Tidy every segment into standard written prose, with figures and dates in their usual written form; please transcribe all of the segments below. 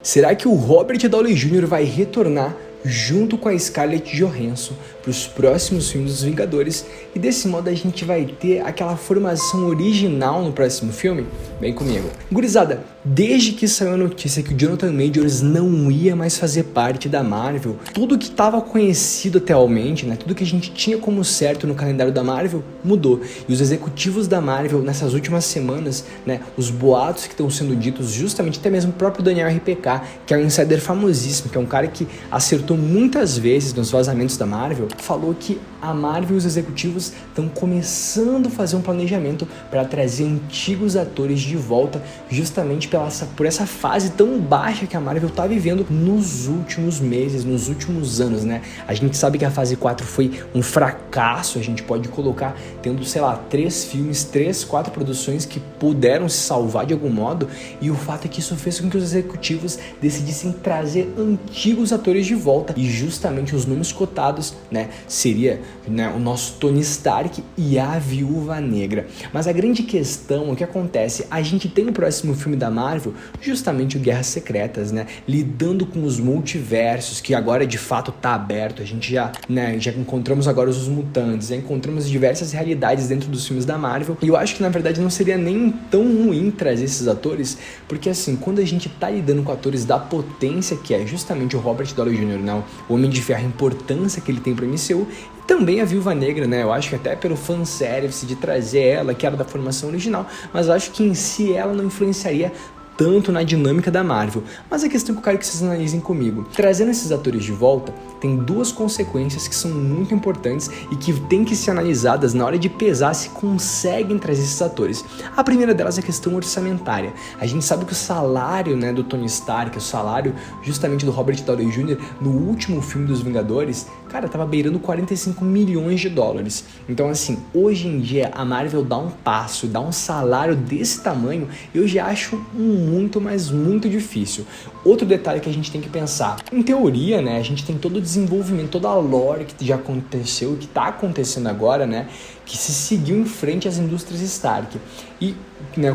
Será que o Robert Downey Jr. vai retornar junto com a Scarlett Johansson para os próximos filmes dos Vingadores e desse modo a gente vai ter aquela formação original no próximo filme? Vem comigo. Gurizada, desde que saiu a notícia que o Jonathan Majors não ia mais fazer parte da Marvel, tudo que estava conhecido atualmente, tudo que a gente tinha como certo no calendário da Marvel, mudou. E os executivos da Marvel nessas últimas semanas, os boatos que estão sendo ditos, justamente até mesmo o próprio Daniel RPK, que é um insider famosíssimo, que é um cara que acertou muitas vezes nos vazamentos da Marvel, falou que a Marvel e os executivos estão começando a fazer um planejamento para trazer antigos atores de volta, justamente por essa fase tão baixa que a Marvel está vivendo nos últimos meses, nos últimos anos, A gente sabe que a fase 4 foi um fracasso, a gente pode colocar tendo, 3 filmes, 4 produções que puderam se salvar de algum modo, e o fato é que isso fez com que os executivos decidissem trazer antigos atores de volta, e justamente os nomes cotados, seria o nosso Tony Stark e a Viúva Negra. Mas a grande questão, o que acontece, a gente tem no próximo filme da Marvel justamente o Guerras Secretas, lidando com os multiversos, que agora de fato tá aberto, a gente já encontramos agora os mutantes, encontramos diversas realidades dentro dos filmes da Marvel, e eu acho que na verdade não seria nem tão ruim trazer esses atores, porque assim, quando a gente tá lidando com atores da potência que é justamente o Robert Downey Jr., o Homem de Ferro, a importância que ele tem pro MCU, e também a Viúva Negra, eu acho que até pelo fanservice de trazer ela, que era da formação original, mas eu acho que em si ela não influenciaria tanto na dinâmica da Marvel. Mas a questão que eu quero que vocês analisem comigo, trazendo esses atores de volta, tem duas consequências que são muito importantes e que tem que ser analisadas na hora de pesar se conseguem trazer esses atores. A primeira delas é a questão orçamentária. A gente sabe que o salário do Tony Stark, o salário justamente do Robert Downey Jr. no último filme dos Vingadores, cara, tava beirando 45 milhões de dólares. Então assim, hoje em dia a Marvel dá um passo, dá um salário desse tamanho, eu já acho muito, mas muito difícil. Outro detalhe que a gente tem que pensar, em teoria, a gente tem todo o desenvolvimento, toda a lore que já aconteceu e que tá acontecendo agora, que se seguiu em frente às indústrias Stark. E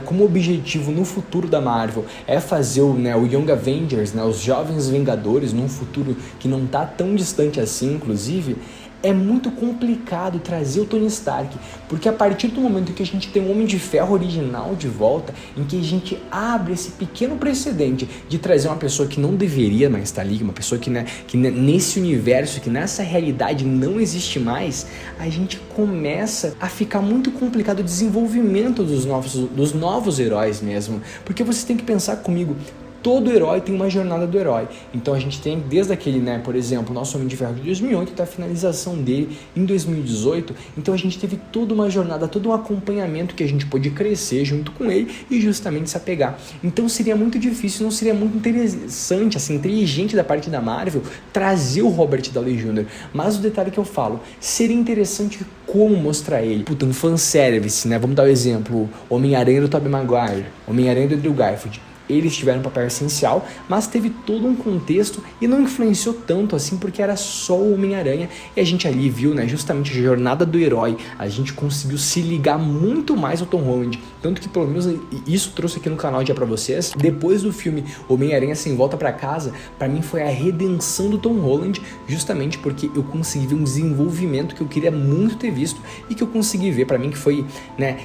como objetivo no futuro da Marvel é fazer o Young Avengers, os Jovens Vingadores, num futuro que não tá tão distante assim, inclusive, é muito complicado trazer o Tony Stark, porque a partir do momento que a gente tem um Homem de Ferro original de volta, em que a gente abre esse pequeno precedente de trazer uma pessoa que não deveria mais estar ali, uma pessoa que nesse universo, que nessa realidade não existe mais, a gente começa a ficar muito complicado o desenvolvimento dos novos heróis mesmo, porque você tem que pensar comigo, todo herói tem uma jornada do herói. Então a gente tem desde aquele, por exemplo, o nosso Homem de Ferro de 2008 até a finalização dele em 2018. Então a gente teve toda uma jornada, todo um acompanhamento que a gente pôde crescer junto com ele e justamente se apegar. Então seria muito difícil, não seria muito interessante, assim, inteligente da parte da Marvel trazer o Robert Downey Jr. Mas o detalhe que eu falo, seria interessante como mostrar ele. Um fanservice, Vamos dar o exemplo, Homem-Aranha do Tobey Maguire, Homem-Aranha do Andrew Garfield. Eles tiveram um papel essencial, mas teve todo um contexto e não influenciou tanto assim, porque era só o Homem-Aranha, e a gente ali viu, justamente a jornada do herói, a gente conseguiu se ligar muito mais ao Tom Holland, tanto que pelo menos isso trouxe aqui no canal já pra vocês, depois do filme Homem-Aranha Sem Volta Pra Casa, pra mim foi a redenção do Tom Holland, justamente porque eu consegui ver um desenvolvimento que eu queria muito ter visto, e que eu consegui ver, pra mim que foi,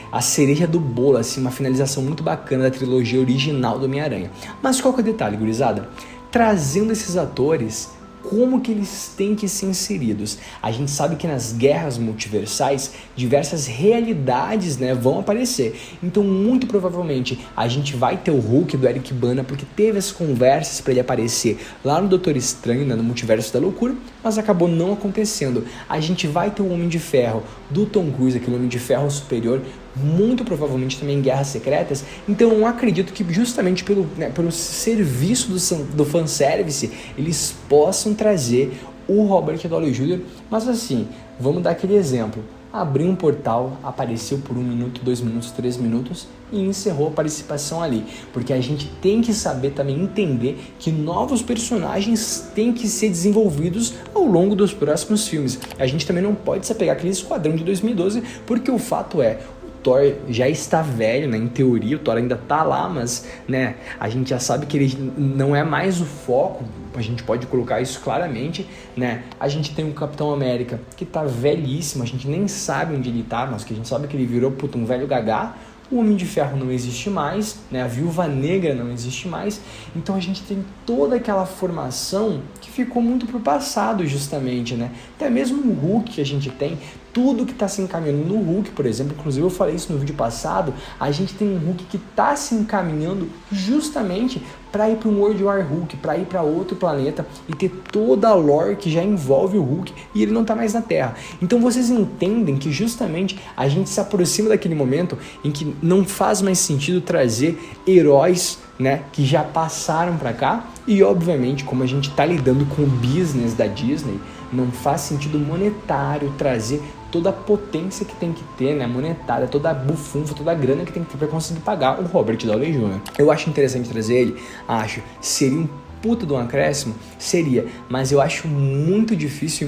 a cereja do bolo, assim, uma finalização muito bacana da trilogia original do Homem-Aranha. Mas qual que é o detalhe, gurizada? Trazendo esses atores, como que eles têm que ser inseridos? A gente sabe que nas guerras multiversais, diversas realidades vão aparecer. Então, muito provavelmente, a gente vai ter o Hulk do Eric Bana, porque teve as conversas para ele aparecer lá no Doutor Estranho, no Multiverso da Loucura, mas acabou não acontecendo. A gente vai ter o Homem de Ferro do Tom Cruise, aquele Homem de Ferro superior, muito provavelmente também em Guerras Secretas. Então eu acredito que justamente pelo serviço do fanservice, eles possam trazer o Robert Downey Jr. Mas assim, vamos dar aquele exemplo. Abriu um portal, apareceu por 1 minuto, 2 minutos, 3 minutos e encerrou a participação ali. Porque a gente tem que saber também entender que novos personagens têm que ser desenvolvidos ao longo dos próximos filmes. A gente também não pode se apegar àquele Esquadrão de 2012, porque o fato é, Thor já está velho, né? Em teoria, o Thor ainda tá lá, mas, né, a gente já sabe que ele não é mais o foco, a gente pode colocar isso claramente, né? A gente tem o Capitão América, que tá velhíssimo, a gente nem sabe onde ele tá, mas que a gente sabe que ele virou, puta, um velho gagá. O Homem de Ferro não existe mais, né? A Viúva Negra não existe mais, então a gente tem toda aquela formação que ficou muito pro passado, justamente, né? Até mesmo o Hulk que a gente tem, tudo que está se encaminhando no Hulk, por exemplo, inclusive eu falei isso no vídeo passado, a gente tem um Hulk que está se encaminhando justamente para ir para um World War Hulk, para ir para outro planeta e ter toda a lore que já envolve o Hulk e ele não está mais na Terra. Então vocês entendem que justamente a gente se aproxima daquele momento em que não faz mais sentido trazer heróis, né, que já passaram para cá e obviamente como a gente está lidando com o business da Disney, não faz sentido monetário trazer toda a potência que tem que ter, né, monetária, toda a bufunfa, toda a grana que tem que ter para conseguir pagar o Robert Downey Jr. Eu acho interessante trazer ele, acho, seria um puta de um acréscimo? Seria, mas eu acho muito difícil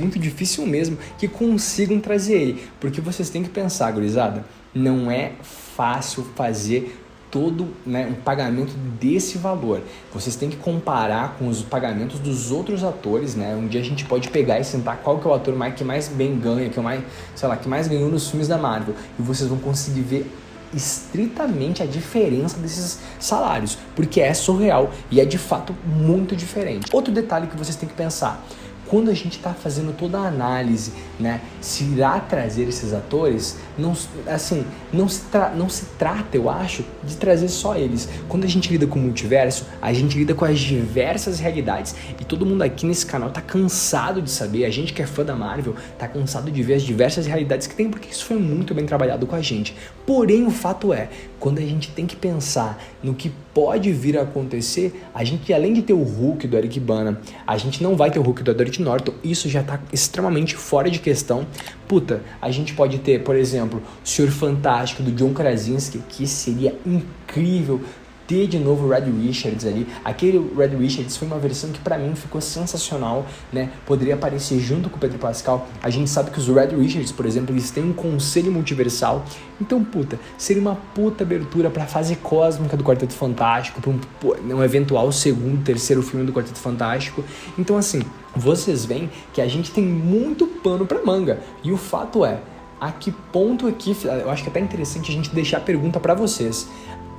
mesmo que consigam trazer ele, porque vocês têm que pensar, gurizada, não é fácil fazer todo, né, um pagamento desse valor. Vocês têm que comparar com os pagamentos dos outros atores, né? Um dia a gente pode pegar e sentar qual que é o ator que mais bem ganha, que mais ganhou nos filmes da Marvel, e vocês vão conseguir ver estritamente a diferença desses salários, porque é surreal e é de fato muito diferente. Outro detalhe que vocês têm que pensar: quando a gente está fazendo toda a análise, né, se irá trazer esses atores, não se trata, eu acho, de trazer só eles. Quando a gente lida com o multiverso, a gente lida com as diversas realidades. E todo mundo aqui nesse canal tá cansado de saber, a gente que é fã da Marvel, tá cansado de ver as diversas realidades que tem, porque isso foi muito bem trabalhado com a gente. Porém, o fato é, quando a gente tem que pensar no que pode vir a acontecer, a gente, além de ter o Hulk do Eric Bana, a gente não vai ter o Hulk do Edward Norton, isso já tá extremamente fora de questão. Puta, a gente pode ter, por exemplo, o Senhor Fantástico do John Krasinski, que seria incrível ter de novo o Reed Richards ali. Aquele Reed Richards foi uma versão que pra mim ficou sensacional, né? Poderia aparecer junto com o Pedro Pascal. A gente sabe que os Reed Richards, por exemplo, eles têm um conselho multiversal. Então, puta, seria uma puta abertura pra fase cósmica do Quarteto Fantástico, pra um eventual segundo, terceiro filme do Quarteto Fantástico. Então, assim, vocês veem que a gente tem muito pano pra manga. E o fato é, a que ponto aqui, eu acho que é até interessante a gente deixar a pergunta pra vocês: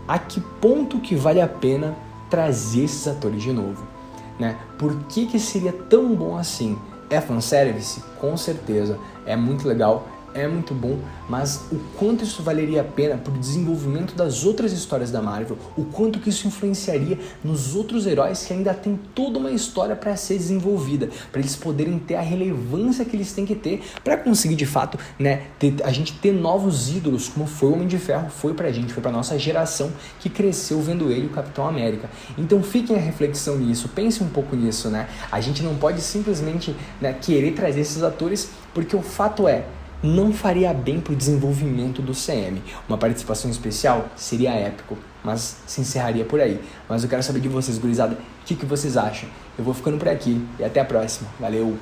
a que ponto que vale a pena trazer esses atores de novo, né? Por que seria tão bom assim? É fanservice? Com certeza, é muito legal, é muito bom, mas o quanto isso valeria a pena para o desenvolvimento das outras histórias da Marvel, o quanto que isso influenciaria nos outros heróis que ainda tem toda uma história para ser desenvolvida, para eles poderem ter a relevância que eles têm que ter para conseguir de fato, né, a gente ter novos ídolos, como foi o Homem de Ferro, foi pra gente, foi pra nossa geração que cresceu vendo ele, o Capitão América. Então fiquem a reflexão nisso, pensem um pouco nisso, né? A gente não pode simplesmente, né, querer trazer esses atores, porque o fato é, não faria bem para o desenvolvimento do CM. Uma participação especial seria épico, mas se encerraria por aí. Mas eu quero saber de vocês, gurizada, o que vocês acham? Eu vou ficando por aqui e até a próxima. Valeu!